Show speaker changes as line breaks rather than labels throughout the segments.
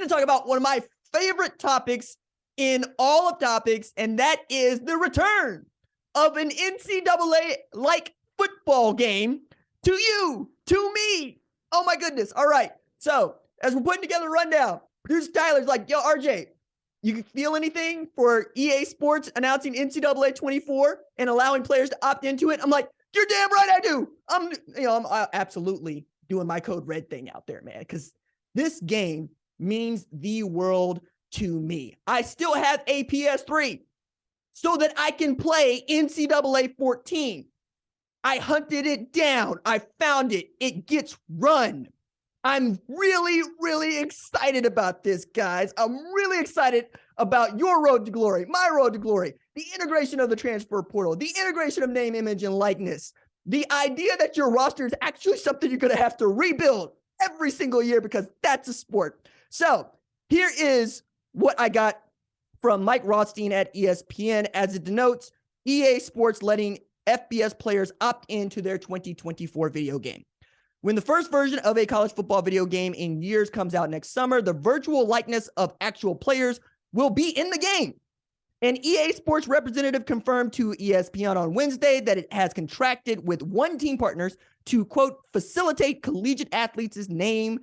going to talk about one of my favorite topics in all of topics, and that is the return of an NCAA-like football game to you, to me. Oh my goodness. All right. So as we're putting together a rundown, producer Tyler's like, yo, RJ, you can feel anything for EA Sports announcing NCAA 24 and allowing players to opt into it? I'm like, you're damn right I do. I'm absolutely doing my code red thing out there, man, because this game means the world to me. I still have a PS3 so that I can play NCAA 14. I hunted it down. I found it. It gets run. I'm really, really excited about this, guys. I'm really excited about your road to glory, my road to glory, the integration of the transfer portal, the integration of name, image, and likeness, the idea that your roster is actually something you're going to have to rebuild every single year because that's a sport. So here is what I got from Mike Rothstein at ESPN as it denotes EA Sports letting FBS players opt into their 2024 video game. When the first version of a college football video game in years comes out next summer, the virtual likeness of actual players will be in the game. An EA Sports representative confirmed to ESPN on Wednesday that it has contracted with One Team Partners to, quote, facilitate collegiate athletes' name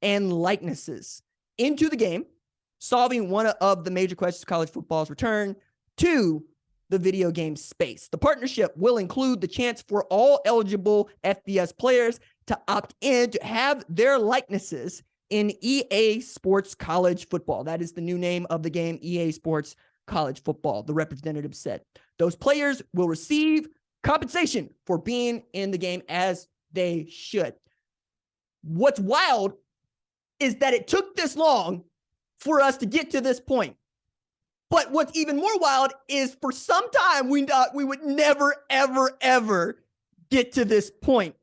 and likenesses into the game, solving one of the major questions of college football's return to the video game space. The partnership will include the chance for all eligible FBS players to opt in to have their likenesses in EA Sports College Football. That is the new name of the game, EA Sports College Football, the representative said. Those players will receive compensation for being in the game as they should. What's wild is that it took this long for us to get to this point. But what's even more wild is for some time we thought we would never, ever, ever get to this point.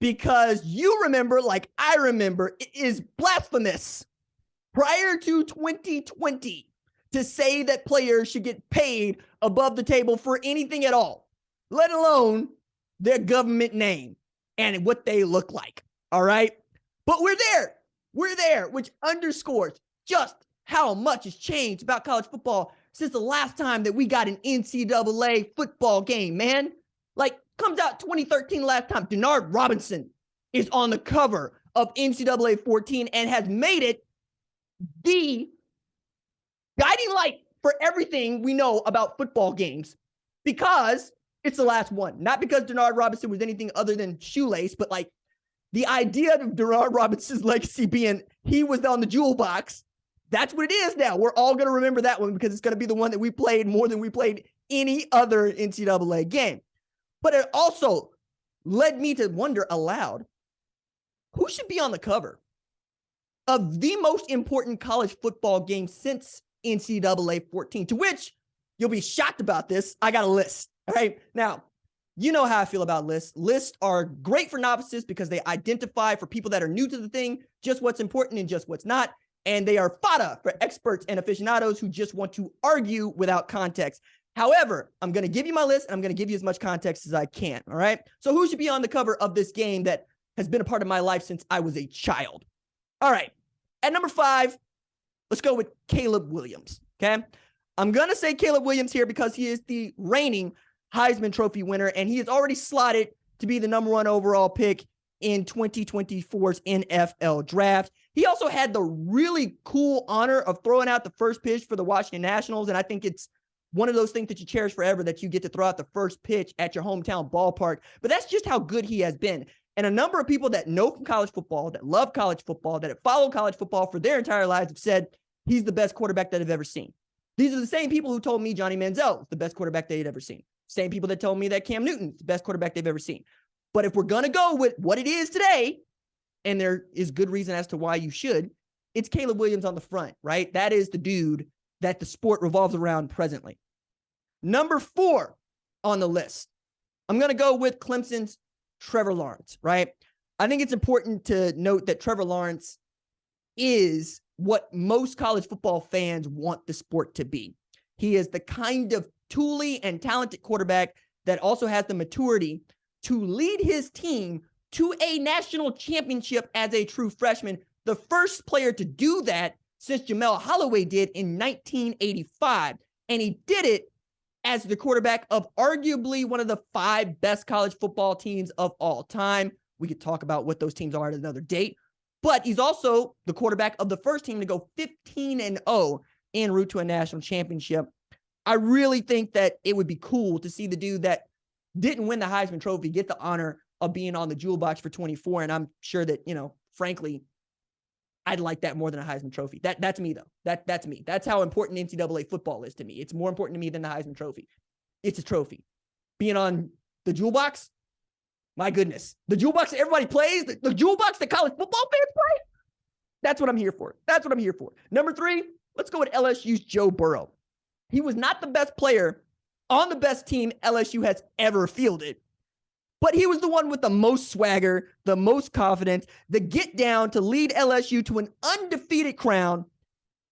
Because you remember, like I remember, it is blasphemous prior to 2020 to say that players should get paid above the table for anything at all, let alone their government name and what they look like. All right. But we're there, which underscores just how much has changed about college football since the last time that we got an NCAA football game, man. Like, comes out 2013 last time. Denard Robinson is on the cover of NCAA 14 and has made it the guiding light for everything we know about football games because it's the last one. Not because Denard Robinson was anything other than shoelace, but like the idea of Denard Robinson's legacy being he was on the jewel box. That's what it is now. We're all going to remember that one because it's going to be the one that we played more than we played any other NCAA game. But it also led me to wonder aloud, who should be on the cover of the most important college football game since NCAA 14, to which you'll be shocked about this. I got a list. All right. Now, you know how I feel about lists. Lists are great for novices because they identify for people that are new to the thing, just what's important and just what's not. And they are fodder for experts and aficionados who just want to argue without context. However, I'm going to give you my list, and I'm going to give you as much context as I can, all right? So who should be on the cover of this game that has been a part of my life since I was a child? All right, at number 5, let's go with Caleb Williams, okay? I'm going to say Caleb Williams here because he is the reigning Heisman Trophy winner, and he is already slotted to be the number 1 overall pick in 2024's NFL draft. He also had the really cool honor of throwing out the first pitch for the Washington Nationals, and I think it's one of those things that you cherish forever, that you get to throw out the first pitch at your hometown ballpark. But that's just how good he has been. And a number of people that know from college football, that love college football, that have followed college football for their entire lives have said he's the best quarterback that I've ever seen. These are the same people who told me Johnny Manziel is the best quarterback they'd ever seen. Same people that told me that Cam Newton's the best quarterback they've ever seen. But if we're going to go with what it is today, and there is good reason as to why you should, it's Caleb Williams on the front, right? That is the dude that the sport revolves around presently. Number 4 on the list, I'm going to go with Clemson's Trevor Lawrence, right? I think it's important to note that Trevor Lawrence is what most college football fans want the sport to be. He is the kind of tooly and talented quarterback that also has the maturity to lead his team to a national championship as a true freshman. The first player to do that since Jamel Holloway did in 1985. And he did it as the quarterback of arguably one of the 5 best college football teams of all time. We could talk about what those teams are at another date. But he's also the quarterback of the first team to go 15-0 en route to a national championship. I really think that it would be cool to see the dude that didn't win the Heisman Trophy get the honor of being on the jewel box for 24. And I'm sure that, frankly, I'd like that more than a Heisman Trophy. That's me, though. That's me. That's how important NCAA football is to me. It's more important to me than the Heisman Trophy. It's a trophy. Being on the jewel box, my goodness. The jewel box that everybody plays, the jewel box that college football fans play, that's what I'm here for. That's what I'm here for. Number 3, let's go with LSU's Joe Burrow. He was not the best player on the best team LSU has ever fielded, but he was the one with the most swagger, the most confidence, the get down to lead LSU to an undefeated crown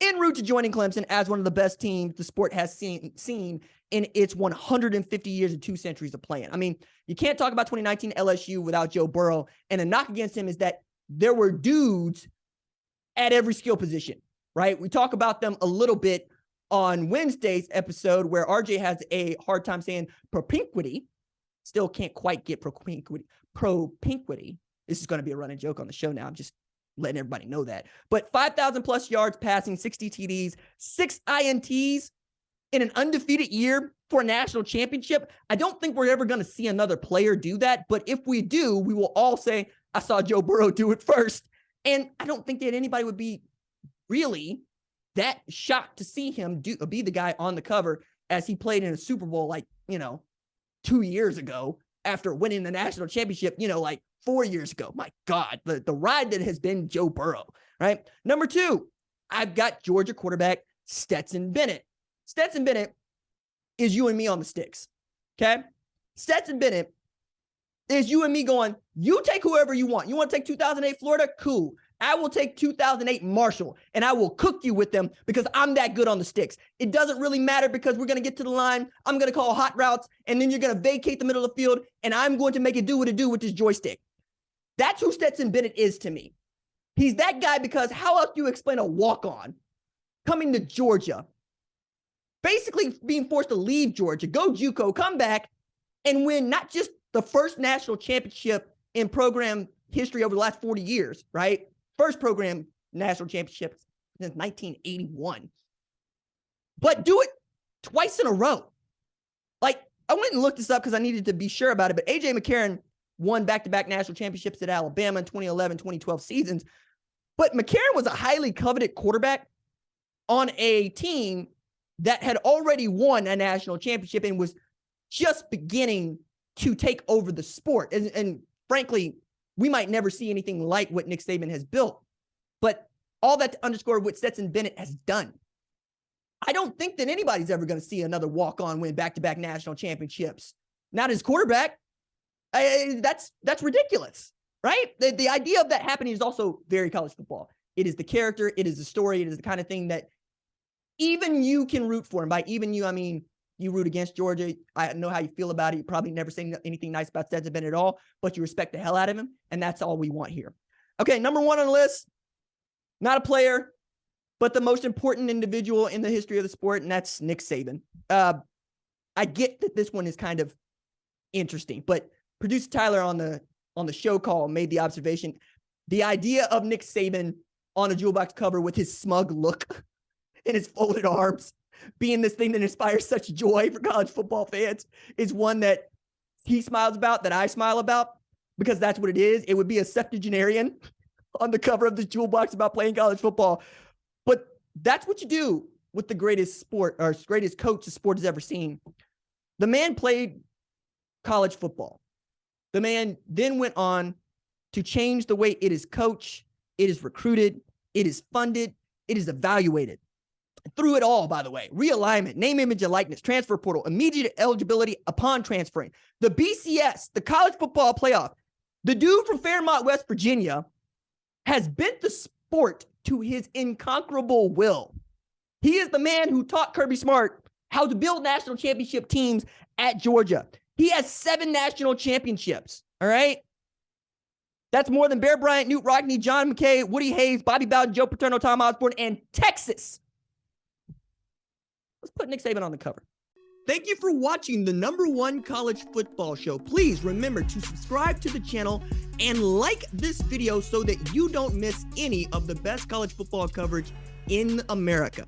en route to joining Clemson as one of the best teams the sport has seen in its 150 years and 2 centuries of playing. I mean, you can't talk about 2019 LSU without Joe Burrow, and a knock against him is that there were dudes at every skill position, right? We talk about them a little bit on Wednesday's episode where RJ has a hard time saying propinquity. Still can't quite get propinquity. This is going to be a running joke on the show now. I'm just letting everybody know that. But 5,000 plus yards passing, 60 TDs, 6 INTs in an undefeated year for a national championship. I don't think we're ever going to see another player do that. But if we do, we will all say, I saw Joe Burrow do it first. And I don't think that anybody would be really that shocked to see him be the guy on the cover as he played in a Super Bowl 2 years ago after winning the national championship, 4 years ago. My God, the ride that has been Joe Burrow, right? Number 2, I've got Georgia quarterback Stetson Bennett. Stetson Bennett is you and me on the sticks, okay? Stetson Bennett is you and me going, you take whoever you want. You want to take 2008 Florida? Cool. I will take 2008 Marshall, and I will cook you with them because I'm that good on the sticks. It doesn't really matter because we're going to get to the line. I'm going to call hot routes, and then you're going to vacate the middle of the field, and I'm going to make it do what it do with this joystick. That's who Stetson Bennett is to me. He's that guy because how else do you explain a walk-on coming to Georgia, basically being forced to leave Georgia, go JUCO, come back, and win not just the first national championship in program history over the last 40 years, right? First program national championship since 1981. But do it twice in a row. I went and looked this up because I needed to be sure about it, but A.J. McCarron won back-to-back national championships at Alabama in 2011, 2012 seasons. But McCarron was a highly coveted quarterback on a team that had already won a national championship and was just beginning to take over the sport. And frankly, we might never see anything like what Nick Saban has built. But all that to underscore what Stetson Bennett has done. I don't think that anybody's ever going to see another walk-on win back-to-back national championships. Not as quarterback. That's ridiculous, right? The idea of that happening is also very college football. It is the character. It is the story. It is the kind of thing that even you can root for. And by even you, I mean you root against Georgia. I know how you feel about it. You probably never say anything nice about Stetson Bennett at all, but you respect the hell out of him, and that's all we want here. Okay, number 1 on the list, not a player, but the most important individual in the history of the sport, and that's Nick Saban. I get that this one is kind of interesting, but producer Tyler on the show call made the observation, the idea of Nick Saban on a jewel box cover with his smug look and his folded arms being this thing that inspires such joy for college football fans is one that he smiles about, that I smile about, because that's what it is. It would be a septuagenarian on the cover of this jewel box about playing college football. But that's what you do with the greatest sport or greatest coach the sport has ever seen. The man played college football. The man then went on to change the way it is coached, it is recruited, it is funded, it is evaluated. Through it all, by the way, realignment, name, image, and likeness, transfer portal, immediate eligibility upon transferring, the BCS, the college football playoff. The dude from Fairmont, West Virginia, has bent the sport to his inconquerable will. He is the man who taught Kirby Smart how to build national championship teams at Georgia. He has 7 national championships, all right? That's more than Bear Bryant, Newt Rockne, John McKay, Woody Hayes, Bobby Bowden, Joe Paterno, Tom Osborne, and Texas. Let's put Nick Saban on the cover. Thank you for watching the #1 college football show. Please remember to subscribe to the channel and like this video so that you don't miss any of the best college football coverage in America.